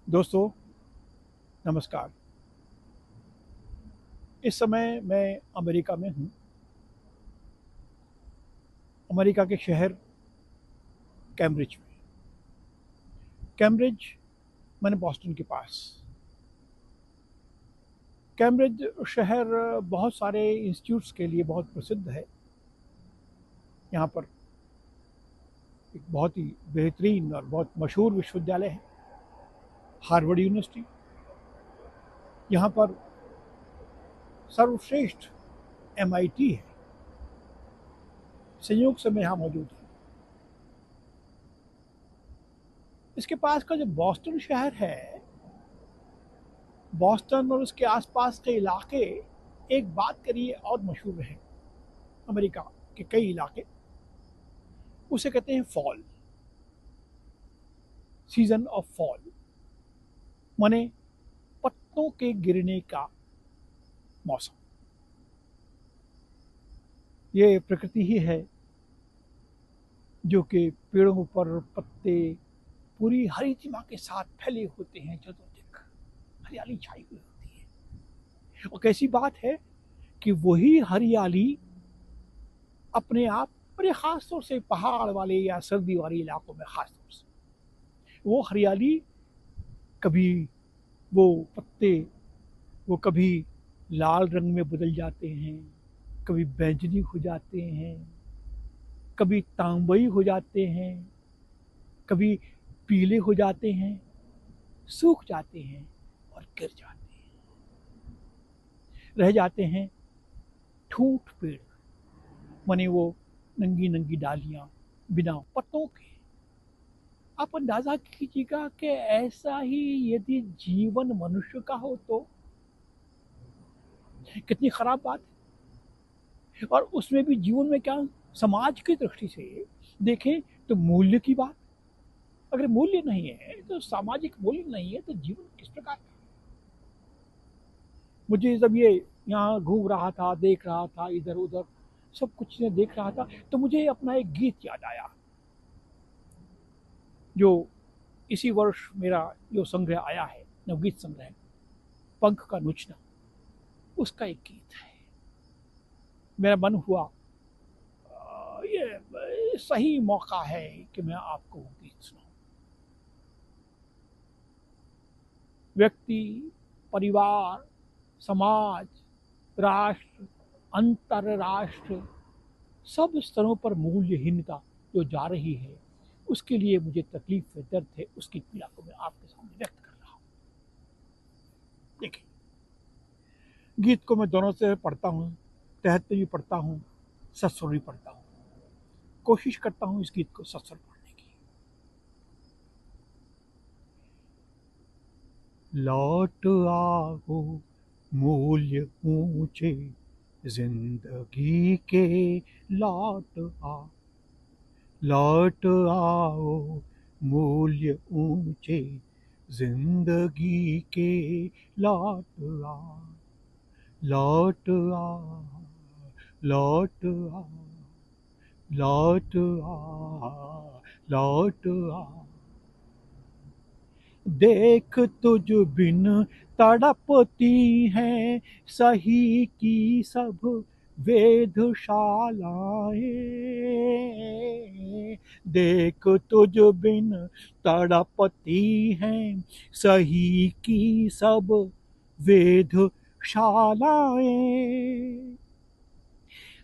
दोस्तों नमस्कार। इस समय मैं अमेरिका में हूँ। अमेरिका के शहर कैम्ब्रिज में। कैम्ब्रिज माने बॉस्टन के पास। कैम्ब्रिज शहर बहुत सारे इंस्टीट्यूट्स के लिए बहुत प्रसिद्ध है। यहाँ पर एक बहुत ही बेहतरीन और बहुत मशहूर विश्वविद्यालय है, हार्वर्ड यूनिवर्सिटी। यहाँ पर सर्वश्रेष्ठ MIT है। संयोग से मैं यहाँ मौजूद हूँ। इसके पास का जो बॉस्टन शहर है, बॉस्टन और उसके आसपास के इलाके एक बात करिए और मशहूर हैं। अमेरिका के कई इलाके उसे कहते हैं फॉल, सीजन ऑफ फॉल, माने पत्तों के गिरने का मौसम। ये प्रकृति ही है जो कि पेड़ों पर पत्ते पूरी हरितिमा के साथ फैले होते हैं, चतुर्दिक हरियाली छाई हुई होती है। और कैसी बात है कि वही हरियाली अपने आप, और ये खास तौर से पहाड़ वाले या सर्दी वाले इलाकों में खास तौर से वो हरियाली, कभी वो पत्ते वो कभी लाल रंग में बदल जाते हैं, कभी बैंगनी हो जाते हैं, कभी तांबई हो जाते हैं, कभी पीले हो जाते हैं, सूख जाते हैं और गिर जाते हैं। रह जाते हैं ठूंठ पेड़, माने वो नंगी नंगी डालियां बिना पत्तों के। आप अंदाजा कीजिएगा कि ऐसा ही यदि जीवन मनुष्य का हो तो कितनी खराब बात है। और उसमें भी जीवन में क्या, समाज की दृष्टि से देखें तो मूल्य की बात। अगर मूल्य नहीं है तो, सामाजिक मूल्य नहीं है तो जीवन किस प्रकार का। मुझे जब ये यहाँ घूम रहा था, देख रहा था इधर उधर सब कुछ ने देख रहा था, तो मुझे अपना एक गीत याद आया जो इसी वर्ष मेरा जो संग्रह आया है, नवगीत संग्रह, पंख का नुचना, उसका एक गीत है। मेरा मन हुआ ये सही मौका है कि मैं आपको वो गीत सुनाऊं। व्यक्ति, परिवार, समाज, राष्ट्र, अंतरराष्ट्र, सब स्तरों पर मूल्यहीनता जो जा रही है, उसके लिए मुझे तकलीफ है, दर्द है, उसकी पीड़ा को मैं आपके सामने व्यक्त कर रहा हूँ। देखिए, गीत को मैं दोनों से पढ़ता हूँ, तहत भी पढ़ता हूँ, सत्सुर भी पढ़ता हूँ। कोशिश करता हूँ इस गीत को सत्सुर पढ़ने की। लौट आओ मूल्य ऊंचे जिंदगी के, लौट आओ, लौट आओ मूल्य ऊंचे जिंदगी के, लौट आओ, लौट आओ, लौट आओ, लौट आओ, लौट आओ। देख तुझ बिन तड़पती हैं सही की सब वेधशालाएं। देख तुझ बिन तड़पती हैं सही की सब वेधशालाएं।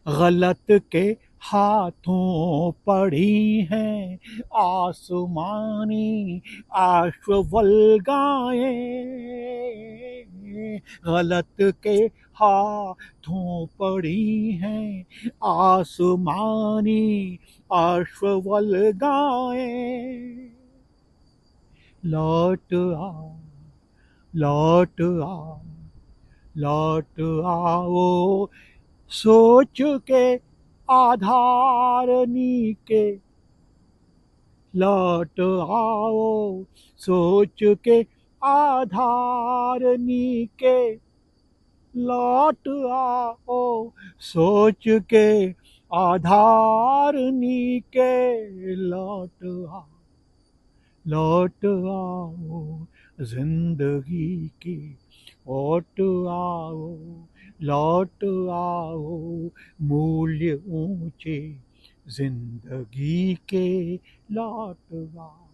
गलत के हाथों पड़ी हैं आसमानी आश्ववल्गाएं। गलत के हाथों पड़ी हैं आसमानी आश्ववल्गाएं। लौट आओ, लौट आओ, लौट आओ सोच के आधार नीके, लौट आओ सोच के आधार नीके, लौट आओ सोच के आधार नीके, लौट आओ, लौट आओ जिंदगी की, लौट आओ, लौट आओ, मूल्य ऊंचे जिंदगी के, लौट आओ।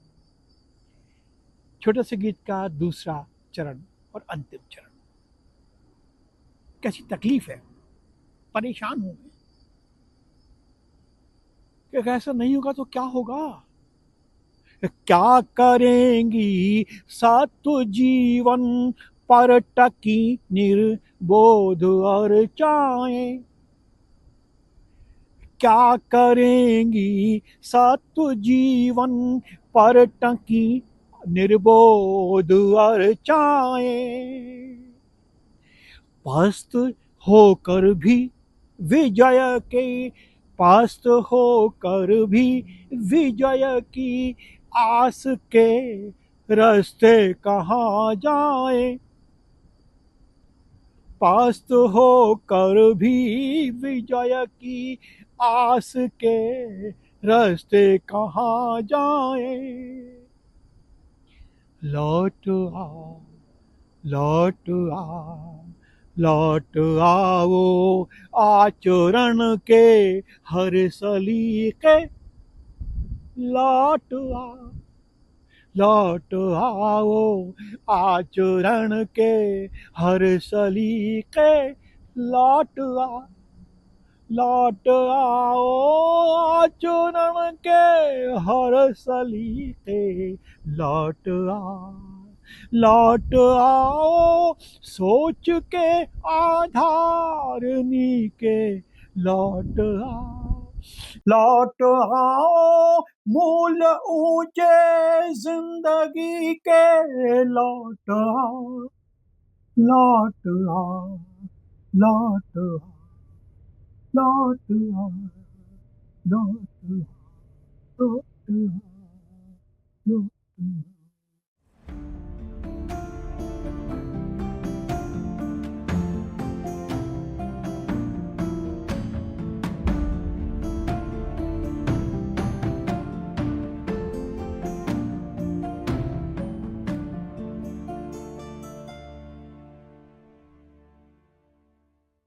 छोटे से गीत का दूसरा चरण और अंतिम चरण। कैसी तकलीफ है, परेशान हूं मैं कि अगर ऐसा नहीं होगा तो क्या होगा। क्या करेंगी सातु जीवन पर टकी निर्बोध और चाहें। क्या करेंगी सातु जीवन पर टकी निर्बोध और चाहें। पस्त होकर भी विजय के, पस्त होकर भी विजय की आस के रास्ते कहाँ जाए। पस्त होकर भी विजय की आस के रास्ते कहाँ जाए। लौट आओ, लौट आओ, लौट आओ, आचरण के हर सलीके, लौट आओ, लौट आओ, आचरण के हर सलीके, लौट आओ, लौट आओ, आचरण के हर सलीके, लौट आओ, लौट आओ, सोच के आधार नीके, लौट आओ, लौट आओ, मूल ऊंचे जिंदगी के, लौट आओ, लौट आओ, लौट आओ, लौट आओ, लौट आओ, लौट आओ, लौट आओ।